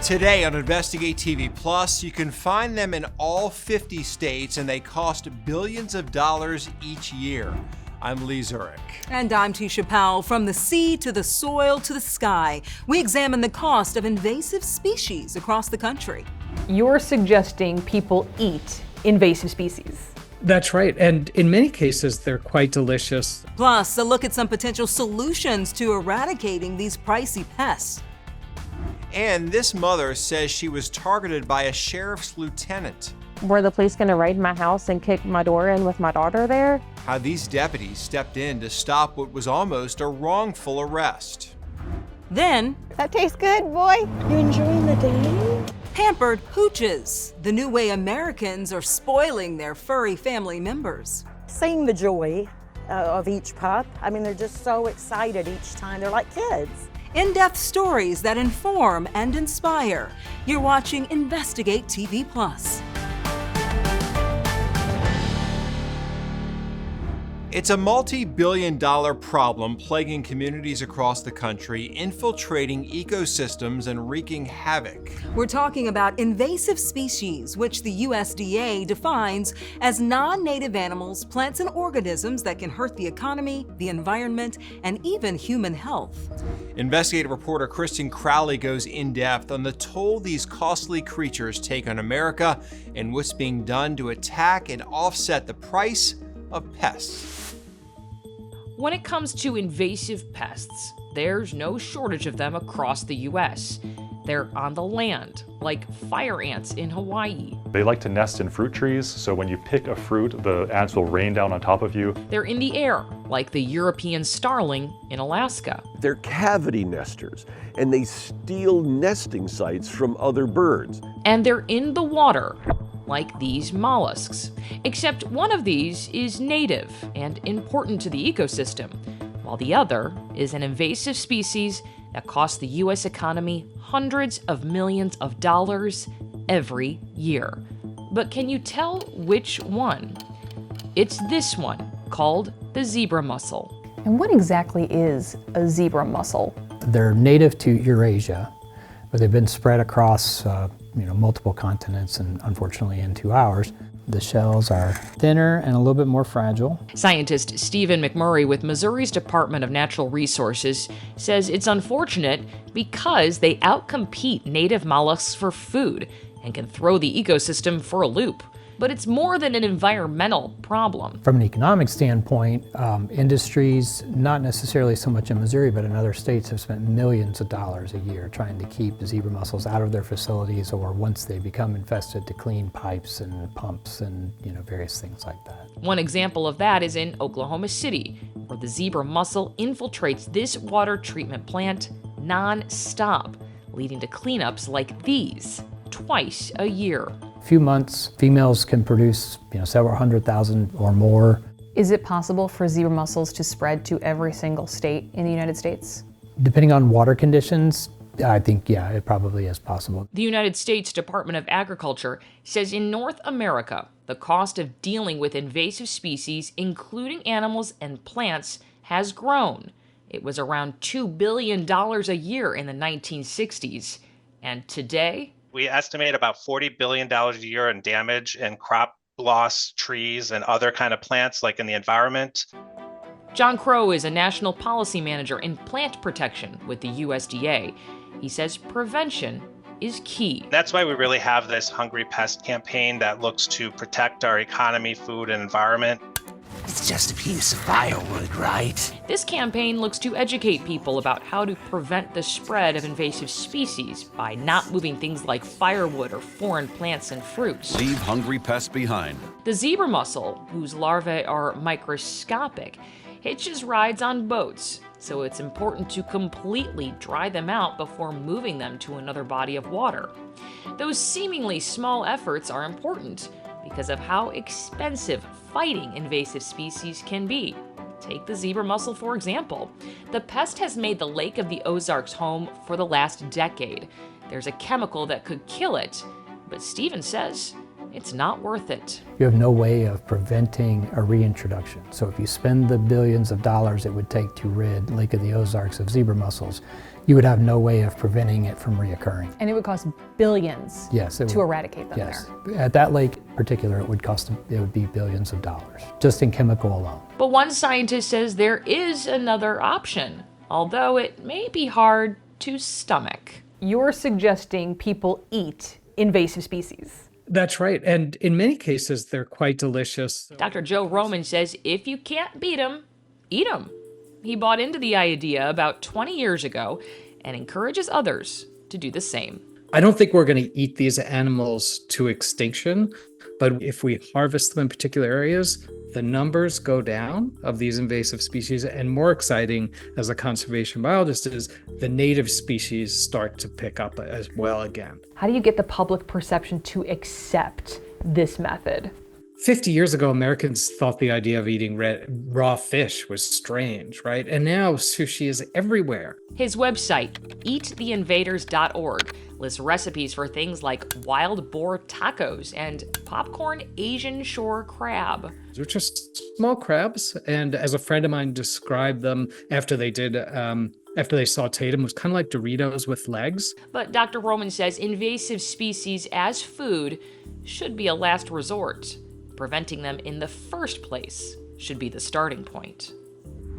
Today on Investigate TV Plus, you can find them in all 50 states and they cost billions of dollars each year. I'm Lee Zurich. And I'm Tisha Powell. From the sea to the soil to the sky, we examine the cost of invasive species across the country. You're suggesting people eat invasive species. That's right, and in many cases, they're quite delicious. Plus, a look at some potential solutions to eradicating these pricey pests. And this mother says she was targeted by a sheriff's lieutenant. Were the police going to raid my house and kick my door in with my daughter there? How these deputies stepped in to stop what was almost a wrongful arrest. Then, that tastes good, boy. You enjoying the day? Pampered pooches, the new way Americans are spoiling their furry family members. Seeing the joy of each pup. I mean, they're just so excited each time. They're like kids. In-depth stories that inform and inspire. You're watching Investigate TV Plus. It's a multi-billion-dollar problem plaguing communities across the country, infiltrating ecosystems and wreaking havoc. We're talking about invasive species, which the USDA defines as non-native animals, plants, and organisms that can hurt the economy, the environment, and even human health. Investigative reporter Kristen Crowley goes in-depth on the toll these costly creatures take on America and what's being done to attack and offset the price of pests. When it comes to invasive pests, there's no shortage of them across the U.S. They're on the land, like fire ants in Hawaii. They like to nest in fruit trees, so when you pick a fruit, the ants will rain down on top of you. They're in the air, like the European starling in Alaska. They're cavity nesters, and they steal nesting sites from other birds. And they're in the water, like these mollusks. Except one of these is native and important to the ecosystem, while the other is an invasive species that costs the U.S. economy hundreds of millions of dollars every year. But can you tell which one? It's this one, called the zebra mussel. And what exactly is a zebra mussel? They're native to Eurasia, but they've been spread across multiple continents and unfortunately into ours. The shells are thinner and a little bit more fragile. Scientist Stephen McMurray with Missouri's Department of Natural Resources says it's unfortunate because they outcompete native mollusks for food and can throw the ecosystem for a loop. But it's more than an environmental problem. From an economic standpoint, industries, not necessarily so much in Missouri, but in other states, have spent millions of dollars a year trying to keep the zebra mussels out of their facilities, or once they become infested, to clean pipes and pumps and various things like that. One example of that is in Oklahoma City, where the zebra mussel infiltrates this water treatment plant non-stop, leading to cleanups like these twice a year. Few months, females can produce several 100,000 or more. Is it possible for zebra mussels to spread to every single state in the United States? Depending on water conditions, I think, yeah, it probably is possible. The United States Department of Agriculture says in North America, the cost of dealing with invasive species, including animals and plants, has grown. It was around $2 billion a year in the 1960s. And today, we estimate about $40 billion a year in damage and crop loss, trees, and other kind of plants like in the environment. John Crow is a national policy manager in plant protection with the USDA. He says prevention is key. That's why we really have this Hungry Pest campaign that looks to protect our economy, food, and environment. It's just a piece of firewood, right? This campaign looks to educate people about how to prevent the spread of invasive species by not moving things like firewood or foreign plants and fruits. Leave hungry pests behind. The zebra mussel, whose larvae are microscopic, hitches rides on boats, so it's important to completely dry them out before moving them to another body of water. Those seemingly small efforts are important because of how expensive fighting invasive species can be. Take the zebra mussel, for example. The pest has made the Lake of the Ozarks home for the last decade. There's a chemical that could kill it, but Stephen says it's not worth it. You have no way of preventing a reintroduction. So if you spend the billions of dollars it would take to rid Lake of the Ozarks of zebra mussels, you would have no way of preventing it from reoccurring. And it would cost billions to eradicate them there. At that lake in particular, it would be billions of dollars, just in chemical alone. But one scientist says there is another option, although it may be hard to stomach. You're suggesting people eat invasive species. That's right. And in many cases, they're quite delicious. Dr. Joe Roman says if you can't beat them, eat them. He bought into the idea about 20 years ago and encourages others to do the same. I don't think we're going to eat these animals to extinction, but if we harvest them in particular areas, the numbers go down of these invasive species. And more exciting as a conservation biologist is the native species start to pick up as well again. How do you get the public perception to accept this method? 50 years ago, Americans thought the idea of eating raw fish was strange, right? And now sushi is everywhere. His website, eattheinvaders.org, lists recipes for things like wild boar tacos and popcorn Asian shore crab. They're just small crabs, and as a friend of mine described them after they sauteed them, it was kind of like Doritos with legs. But Dr. Roman says invasive species as food should be a last resort. Preventing them in the first place should be the starting point.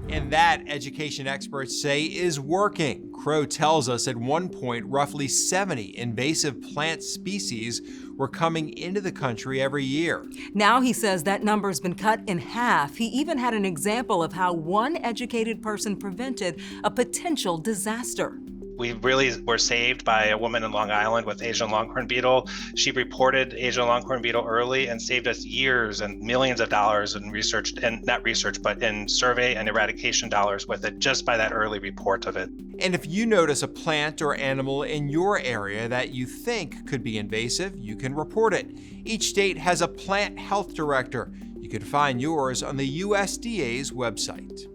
And that, education experts say, is working. Crow tells us at one point roughly 70 invasive plant species were coming into the country every year. Now he says that number's been cut in half. He even had an example of how one educated person prevented a potential disaster. We really were saved by a woman in Long Island with Asian longhorn beetle. She reported Asian longhorn beetle early and saved us years and millions of dollars in research, and not research, but in survey and eradication dollars with it, just by that early report of it. And if you notice a plant or animal in your area that you think could be invasive, you can report it. Each state has a plant health director. You can find yours on the USDA's website.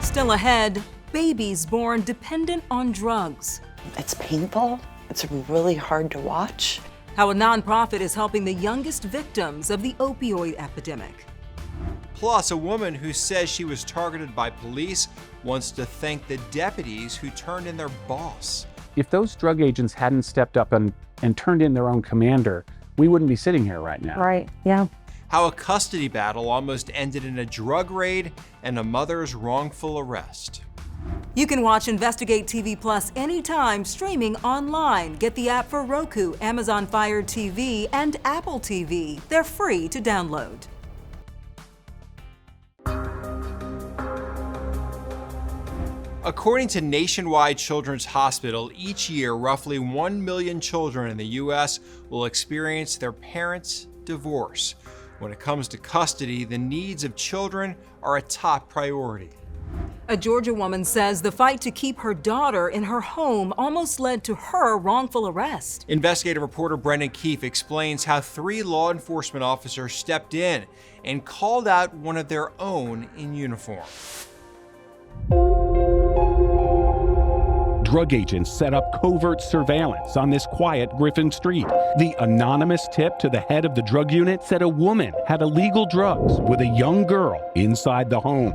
Still ahead, babies born dependent on drugs. It's painful. It's really hard to watch. How a nonprofit is helping the youngest victims of the opioid epidemic. Plus, a woman who says she was targeted by police wants to thank the deputies who turned in their boss. If those drug agents hadn't stepped up and turned in their own commander, we wouldn't be sitting here right now. Right, yeah. How a custody battle almost ended in a drug raid and a mother's wrongful arrest. You can watch Investigate TV Plus anytime, streaming online. Get the app for Roku, Amazon Fire TV, and Apple TV. They're free to download. According to Nationwide Children's Hospital, each year roughly 1 million children in the U.S. will experience their parents' divorce. When it comes to custody, the needs of children are a top priority. A Georgia woman says the fight to keep her daughter in her home almost led to her wrongful arrest. Investigative reporter Brendan Keefe explains how 3 law enforcement officers stepped in and called out one of their own in uniform. Drug agents set up covert surveillance on this quiet Griffin Street. The anonymous tip to the head of the drug unit said a woman had illegal drugs with a young girl inside the home.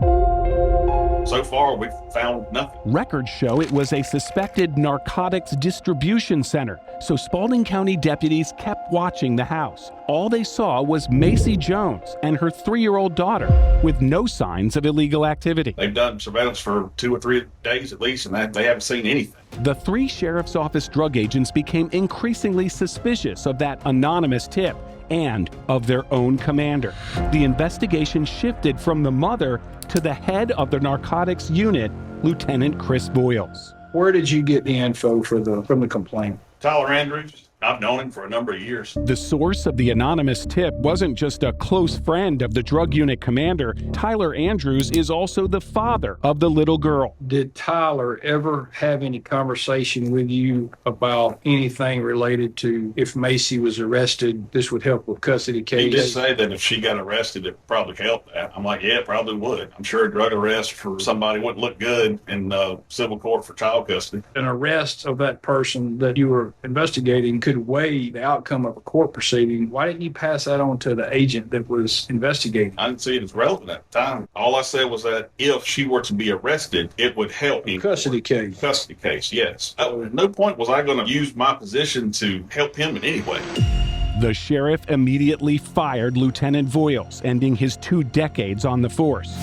So far, we've found nothing. Records show it was a suspected narcotics distribution center, so Spalding County deputies kept watching the house. All they saw was Macy Jones and her 3-year-old daughter, with no signs of illegal activity. They've done surveillance for 2 or 3 days at least, and they haven't seen anything. The 3 sheriff's office drug agents became increasingly suspicious of that anonymous tip and of their own commander. The investigation shifted from the mother to the head of the narcotics unit, Lieutenant Chris Boyles. Where did you get the info from the complaint? Tyler Andrews. I've known him for a number of years. The source of the anonymous tip wasn't just a close friend of the drug unit commander. Tyler Andrews is also the father of the little girl. Did Tyler ever have any conversation with you about anything related to if Macy was arrested, this would help with custody case? He did say that if she got arrested, it probably help that. I'm like, yeah, it probably would. I'm sure a drug arrest for somebody wouldn't look good in civil court for child custody. An arrest of that person that you were investigating could could weigh the outcome of a court proceeding. Why didn't you pass that on to the agent that was investigating? I didn't see it as relevant at the time. All I said was that if she were to be arrested, it would help in Custody case. Custody case, yes. At no point was I going to use my position to help him in any way. The sheriff immediately fired Lieutenant Voiles, ending his 2 decades on the force.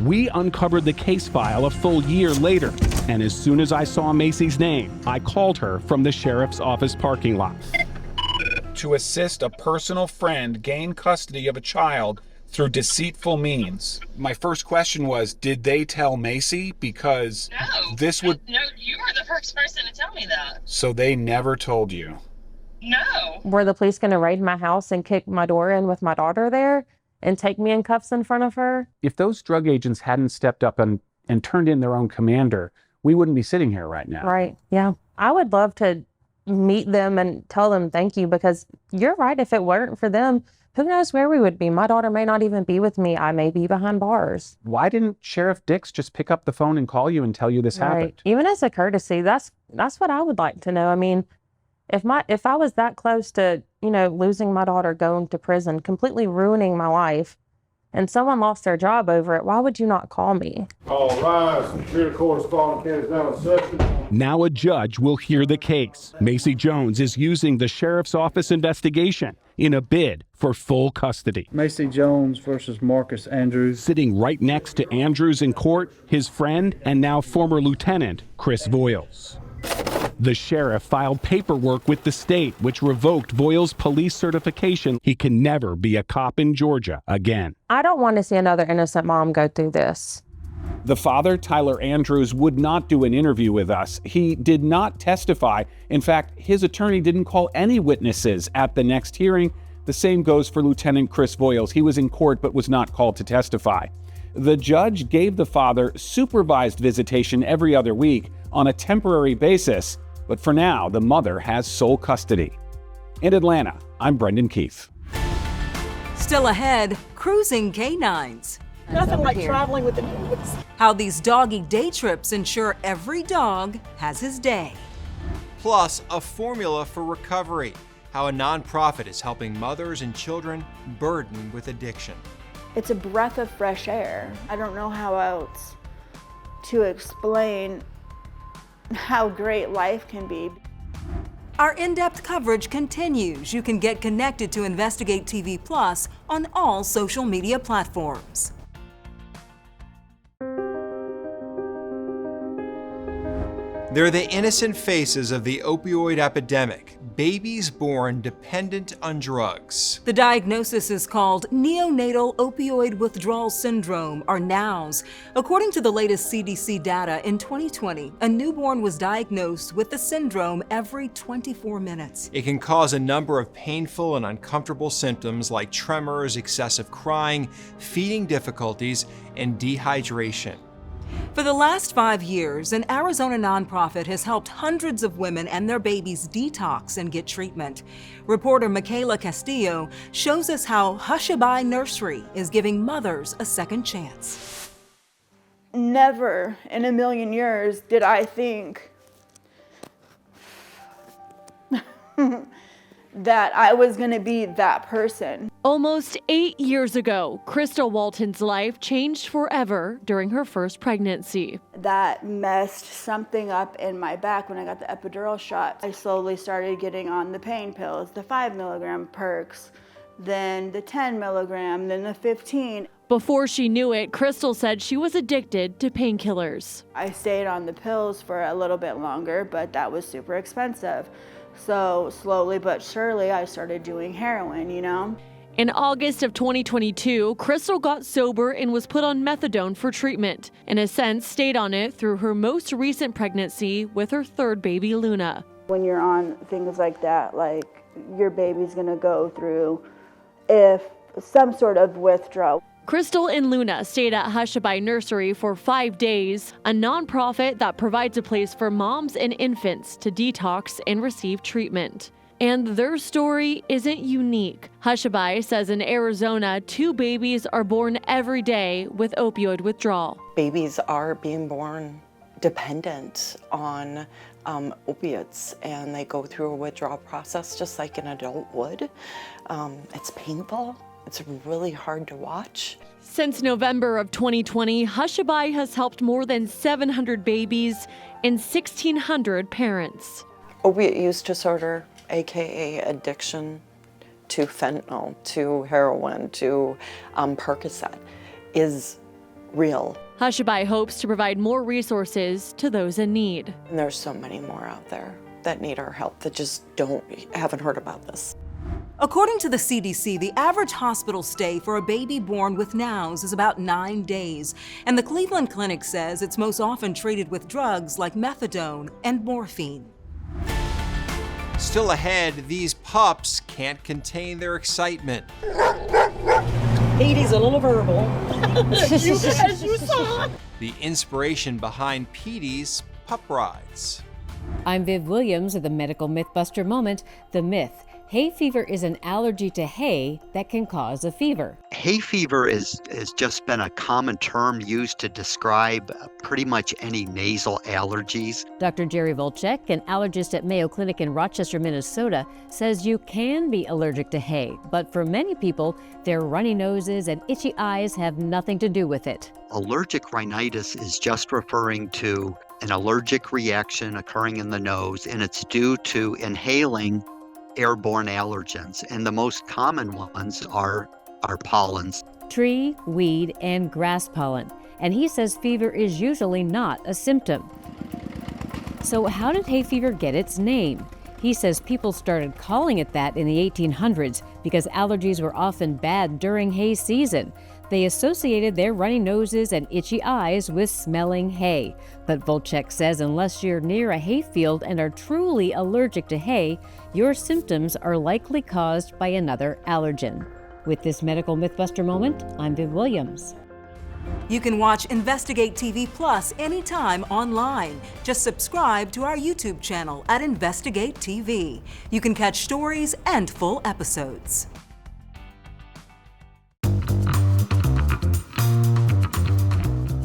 We uncovered the case file a full year later, and as soon as I saw Macy's name, I called her from the sheriff's office parking lot. To assist a personal friend gain custody of a child through deceitful means. My first question was, did they tell Macy? Because this would... No, you were the first person to tell me that. So they never told you? No. Were the police going to raid my house and kick my door in with my daughter there and take me in cuffs in front of her? If those drug agents hadn't stepped up and turned in their own commander, we wouldn't be sitting here right now. Right, yeah. I would love to meet them and tell them thank you, because you're right, if it weren't for them, who knows where we would be? My daughter may not even be with me. I may be behind bars. Why didn't Sheriff Dix just pick up the phone and call you and tell you this happened? Even as a courtesy, that's what I would like to know. I mean, if I was that close to, losing my daughter, going to prison, completely ruining my life, and someone lost their job over it, why would you not call me? All rise. Superior Court is calling case now in session. Now a judge will hear the case. Macy Jones is using the sheriff's office investigation in a bid for full custody. Macy Jones versus Marcus Andrews. Sitting right next to Andrews in court, his friend and now former lieutenant, Chris Voiles. The sheriff filed paperwork with the state, which revoked Voiles' police certification. He can never be a cop in Georgia again. I don't want to see another innocent mom go through this. The father, Tyler Andrews, would not do an interview with us. He did not testify. In fact, his attorney didn't call any witnesses at the next hearing. The same goes for Lieutenant Chris Voiles. He was in court but was not called to testify. The judge gave the father supervised visitation every other week on a temporary basis. But for now, the mother has sole custody. In Atlanta, I'm Brendan Keith. Still ahead, cruising canines. Nothing like traveling with the kids. How these doggy day trips ensure every dog has his day. Plus, a formula for recovery. How a nonprofit is helping mothers and children burdened with addiction. It's a breath of fresh air. I don't know how else to explain how great life can be. Our in-depth coverage continues. You can get connected to Investigate TV Plus on all social media platforms. They're the innocent faces of the opioid epidemic, babies born dependent on drugs. The diagnosis is called neonatal opioid withdrawal syndrome, or NOWS. According to the latest CDC data, in 2020, a newborn was diagnosed with the syndrome every 24 minutes. It can cause a number of painful and uncomfortable symptoms like tremors, excessive crying, feeding difficulties, and dehydration. For the last 5 years, an Arizona nonprofit has helped hundreds of women and their babies detox and get treatment. Reporter Michaela Castillo shows us how Hushabye Nursery is giving mothers a second chance. Never in a million years did I think that I was going to be that person. Almost 8 years ago, Crystal Walton's life changed forever during her first pregnancy. That messed something up in my back when I got the epidural shot. I slowly started getting on the pain pills, the 5 milligram perks, then the 10 milligram, then the 15. Before she knew it, Crystal said she was addicted to painkillers. I stayed on the pills for a little bit longer, but that was super expensive. So slowly but surely, I started doing heroin, In August of 2022, Crystal got sober and was put on methadone for treatment. In a sense, stayed on it through her most recent pregnancy with her third baby, Luna. When you're on things like that, like your baby's gonna go through some sort of withdrawal. Crystal and Luna stayed at Hushabye Nursery for 5 days, a nonprofit that provides a place for moms and infants to detox and receive treatment. And their story isn't unique. Hushabye says in Arizona, 2 babies are born every day with opioid withdrawal. Babies are being born dependent on opiates, and they go through a withdrawal process just like an adult would. It's painful. It's really hard to watch. Since November of 2020, Hushabye has helped more than 700 babies and 1,600 parents. Opiate use disorder, aka addiction to fentanyl, to heroin, to Percocet, is real. Hushabye hopes to provide more resources to those in need. And there's so many more out there that need our help that just haven't heard about this. According to the CDC, the average hospital stay for a baby born with NOWS is about 9 days, and the Cleveland Clinic says it's most often treated with drugs like methadone and morphine. Still ahead, these pups can't contain their excitement. Petey's a little verbal. As you saw. The inspiration behind Petey's pup rides. I'm Viv Williams with the Medical Mythbuster Moment. The myth: hay fever is an allergy to hay that can cause a fever. Hay fever has just been a common term used to describe pretty much any nasal allergies. Dr. Jerry Volchek, an allergist at Mayo Clinic in Rochester, Minnesota, says you can be allergic to hay, but for many people, their runny noses and itchy eyes have nothing to do with it. Allergic rhinitis is just referring to an allergic reaction occurring in the nose, and it's due to inhaling airborne allergens, and the most common ones are pollens. Tree, weed, and grass pollen. And he says fever is usually not a symptom. So how did hay fever get its name? He says people started calling it that in the 1800s because allergies were often bad during hay season. They associated their runny noses and itchy eyes with smelling hay. But Volchek says unless you're near a hayfield and are truly allergic to hay, your symptoms are likely caused by another allergen. With this Medical Mythbuster Moment, I'm Viv Williams. You can watch Investigate TV Plus anytime online. Just subscribe to our YouTube channel at Investigate TV. You can catch stories and full episodes.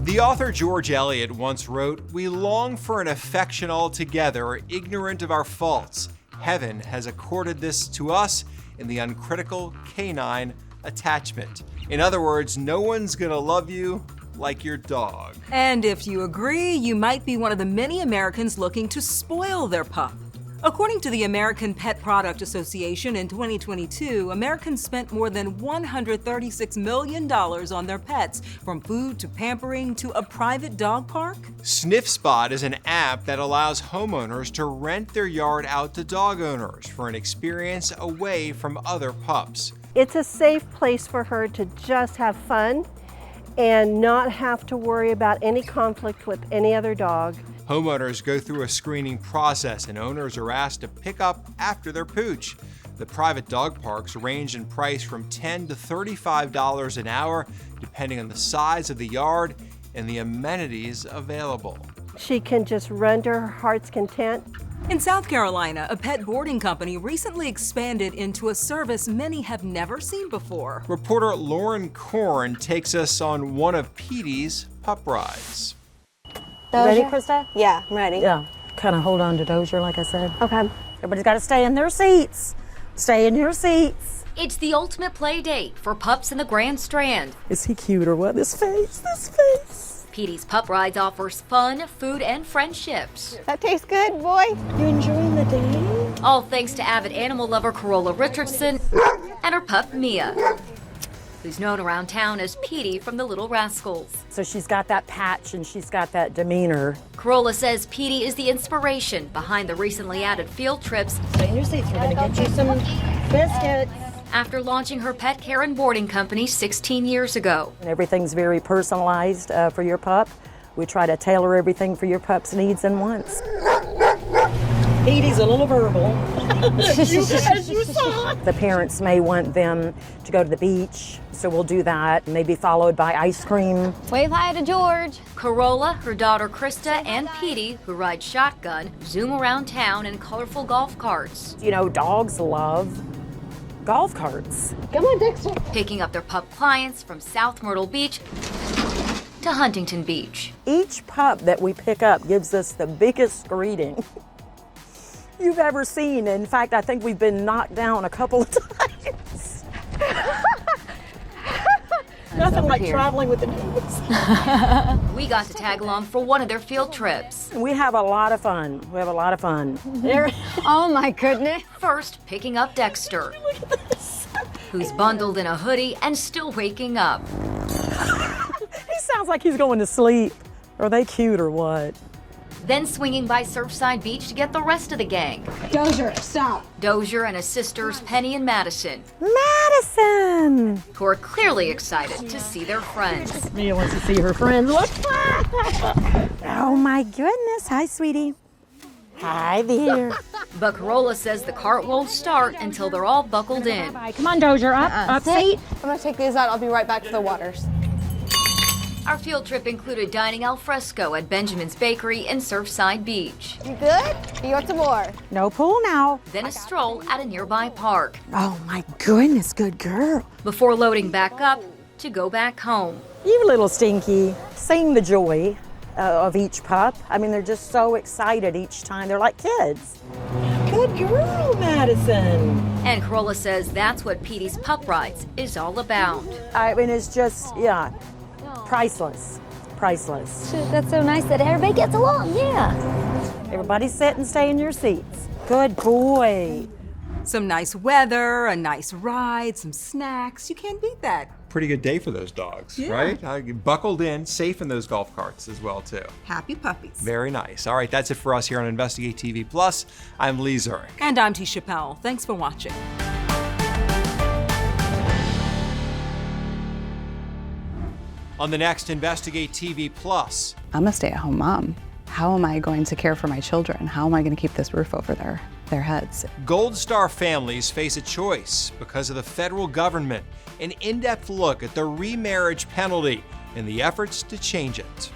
The author George Eliot once wrote, "We long for an affection altogether, ignorant of our faults. Heaven has accorded this to us in the uncritical canine attachment." In other words, no one's gonna love you like your dog. And if you agree, you might be one of the many Americans looking to spoil their pup. According to the American Pet Product Association, in 2022, Americans spent more than $136 million on their pets, from food to pampering to a private dog park. Sniff Spot is an app that allows homeowners to rent their yard out to dog owners for an experience away from other pups. It's a safe place for her to just have fun and not have to worry about any conflict with any other dog. Homeowners go through a screening process and owners are asked to pick up after their pooch. The private dog parks range in price from $10 to $35 an hour, depending on the size of the yard and the amenities available. She can just run to her heart's content. In South Carolina, a pet boarding company recently expanded into a service many have never seen before. Reporter Lauren Korn takes us on one of Petey's pup rides. Ready, Krista? Yeah, I'm ready. Yeah. Kind of hold on to Dozier, like I said. Okay. Everybody's got to stay in their seats. Stay in your seats. It's the ultimate play date for pups in the Grand Strand. Is he cute or what? This face. Petey's Pup Rides offers fun, food, and friendships. That tastes good, boy. You enjoying the day? All thanks to avid animal lover Corolla Richardson and her pup Mia, who's known around town as Petey from the Little Rascals. So she's got that patch and she's got that demeanor. Corolla says Petey is the inspiration behind the recently added field trips. Stay in your seats. We're going to get you some biscuits. After launching her pet care and boarding company 16 years ago. And everything's very personalized for your pup. We try to tailor everything for your pup's needs and wants. Petey's a little verbal. As you saw. The parents may want them to go to the beach, so we'll do that. Maybe followed by ice cream. Wave hi to George. Corolla, her daughter Krista, and Petey, who ride shotgun, zoom around town in colorful golf carts. You know, dogs love golf carts. Come on, Dexter. Picking up their pup clients from South Myrtle Beach to Huntington Beach. Each pup that we pick up gives us the biggest greeting you've ever seen. In fact, I think we've been knocked down a couple of times. Nothing like traveling with the dogs. We got to tag along for one of their field trips. We have a lot of fun. Oh my goodness. First, picking up Dexter, who's bundled in a hoodie and still waking up. He sounds like he's going to sleep. Are they cute or what? Then swinging by Surfside Beach to get the rest of the gang. Dozier, stop. Dozier and his sisters, Penny and Madison, Madison! who are clearly excited to see their friends. Mia wants to see her friends. Look. Oh my goodness. Hi, sweetie. Hi there. But Corolla says the cart won't start until they're all buckled in. Come on, Dozier. Up, Sit. I'm gonna take these out. I'll be right back to the waters. Our field trip included dining al fresco at Benjamin's Bakery in Surfside Beach. You good? You want some more? No pool now. Then a stroll at a nearby park. Oh my goodness, good girl. Before loading back up to go back home. You little stinky. Seeing the joy of each pup. I mean, they're just so excited each time. They're like kids. Good girl, Madison. And Corolla says that's what Petey's Pup Rides is all about. I mean, it's just, yeah, priceless. Priceless. That's so nice that everybody gets along, yeah. Everybody sit and stay in your seats. Good boy. Some nice weather, a nice ride, some snacks. You can't beat that. Pretty good day for those dogs, Yeah. right? Buckled in, safe in those golf carts as well, too. Happy puppies. Very nice. All right, that's it for us here on Investigate TV Plus. I'm Lee Zurich. And I'm T. Chappelle. Thanks for watching. On the next Investigate TV Plus. I'm a stay-at-home mom. How am I going to care for my children? How am I going to keep this roof over their heads? Gold Star families face a choice because of the federal government. An in-depth look at the remarriage penalty and the efforts to change it.